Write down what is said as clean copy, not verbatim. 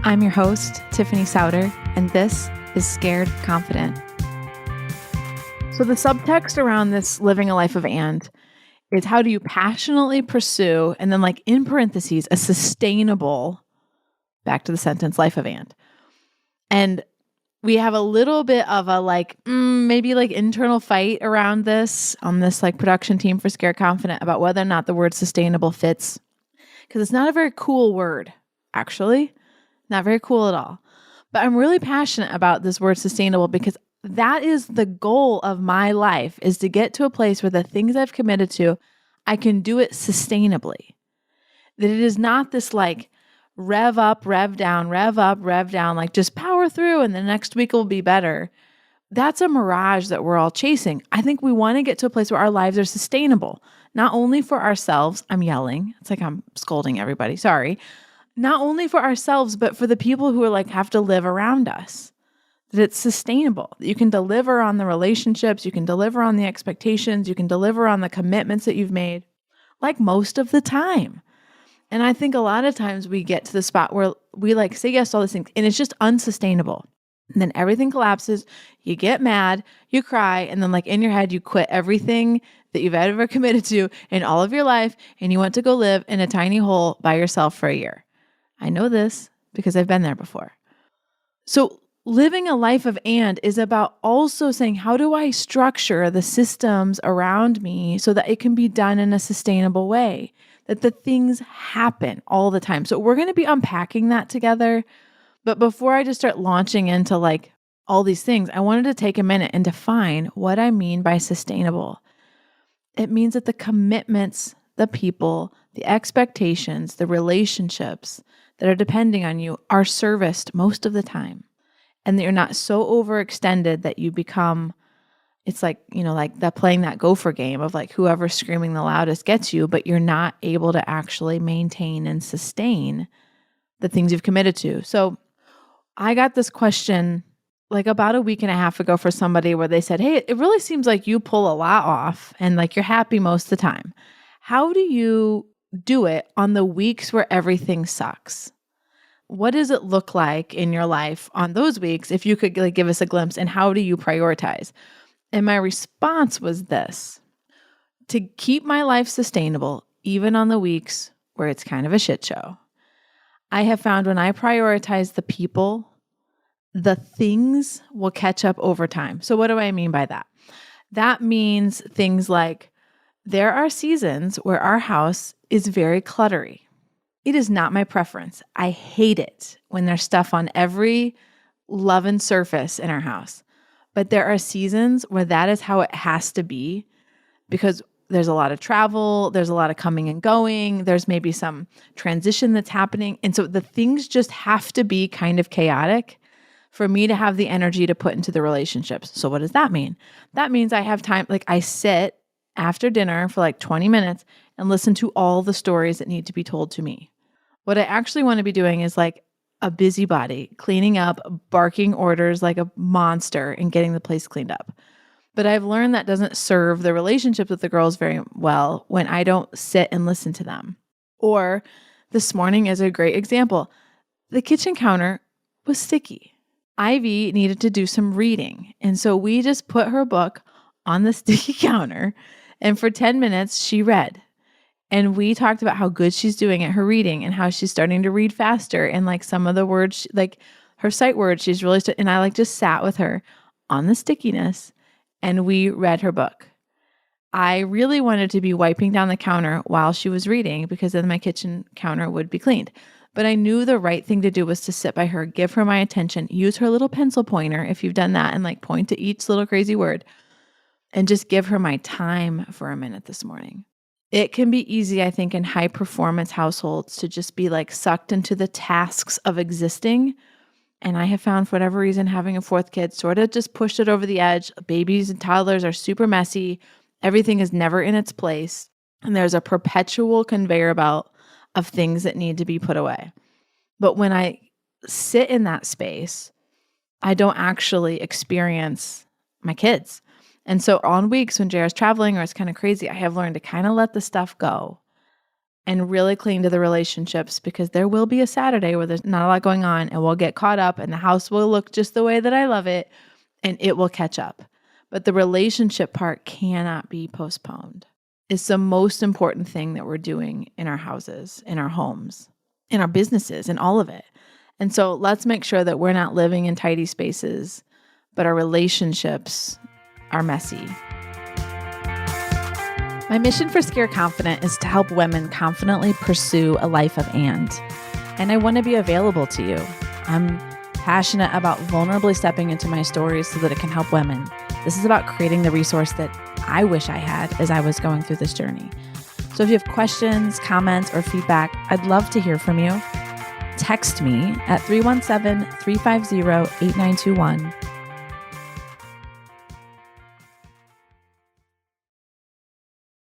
I'm your host, Tiffany Souter, and this is Scared Confident. So the subtext around this living a life of and is how do you passionately pursue, and then like in parentheses, a sustainable, back to the sentence, life of and we have a little bit of a maybe like internal fight around this on this like production team for Scared Confident about whether or not the word sustainable fits. Because it's not a very cool word, actually. Not very cool at all. But I'm really passionate about this word sustainable because that is the goal of my life, is to get to a place where the things I've committed to, I can do it sustainably. That it is not this like rev up, rev down, like just power through and the next week will be better. That's a mirage that we're all chasing. I think we want to get to a place where our lives are sustainable, not only for ourselves. I'm yelling. It's like I'm scolding everybody. Sorry. Not only for ourselves, but for the people who are like have to live around us. That it's sustainable. That you can deliver on the relationships, you can deliver on the expectations, you can deliver on the commitments that you've made, like most of the time. And I think a lot of times we get to the spot where we like say yes to all these things and it's just unsustainable. And then everything collapses, you get mad, you cry, and then like in your head, you quit everything that you've ever committed to in all of your life, and you want to go live in a tiny hole by yourself for a year. I know this because I've been there before. So living a life of and is about also saying, how do I structure the systems around me so that it can be done in a sustainable way, that the things happen all the time. So we're going to be unpacking that together. But before I just start launching into like all these things, I wanted to take a minute and define what I mean by sustainable. It means that the commitments, the people, the expectations, the relationships that are depending on you are serviced most of the time. And that you're not so overextended that you become, it's like, like that playing that gopher game of like whoever's screaming the loudest gets you, but you're not able to actually maintain and sustain the things you've committed to. So I got this question like about a week and a half ago for somebody where they said, hey, it really seems like you pull a lot off and like you're happy most of the time. How do you do it on the weeks where everything sucks? What does it look like in your life on those weeks? If you could like give us a glimpse, and how do you prioritize? And my response was this: to keep my life sustainable, even on the weeks where it's kind of a shit show, I have found when I prioritize the people, the things will catch up over time. So what do I mean by that? That means things like there are seasons where our house is very cluttery. It is not my preference. I hate it when there's stuff on every loving surface in our house. But there are seasons where that is how it has to be because there's a lot of travel, there's a lot of coming and going, there's maybe some transition that's happening. And so the things just have to be kind of chaotic for me to have the energy to put into the relationships. So what does that mean? That means I have time, like I sit after dinner for like 20 minutes and listen to all the stories that need to be told to me. What I actually want to be doing is like a busybody, cleaning up, barking orders like a monster and getting the place cleaned up. But I've learned that doesn't serve the relationship with the girls very well when I don't sit and listen to them. Or this morning is a great example. The kitchen counter was sticky. Ivy needed to do some reading. And so we just put her book on the sticky counter, and for 10 minutes she read. And we talked about how good she's doing at her reading and how she's starting to read faster. And like some of the words, like her sight words, she's really, and I like just sat with her on the stickiness and we read her book. I really wanted to be wiping down the counter while she was reading because then my kitchen counter would be cleaned. But I knew the right thing to do was to sit by her, give her my attention, use her little pencil pointer if you've done that and like point to each little crazy word and just give her my time for a minute this morning. It can be easy, I think, in high performance households to just be like sucked into the tasks of existing. And I have found for whatever reason, having a fourth kid sort of just pushed it over the edge. Babies and toddlers are super messy. Everything is never in its place. And there's a perpetual conveyor belt of things that need to be put away. But when I sit in that space, I don't actually experience my kids. And so on weeks when JR's traveling or it's kind of crazy, I have learned to kind of let the stuff go and really cling to the relationships, because there will be a Saturday where there's not a lot going on and we'll get caught up and the house will look just the way that I love it and it will catch up. But the relationship part cannot be postponed. It's the most important thing that we're doing in our houses, in our homes, in our businesses, in all of it. And so let's make sure that we're not living in tidy spaces, but our relationships are messy. My mission for Scared Confident is to help women confidently pursue a life of and I want to be available to you. I'm passionate about vulnerably stepping into my stories so that it can help women. This is about creating the resource that I wish I had as I was going through this journey. So if you have questions, comments, or feedback, I'd love to hear from you. Text me at 317-350-8921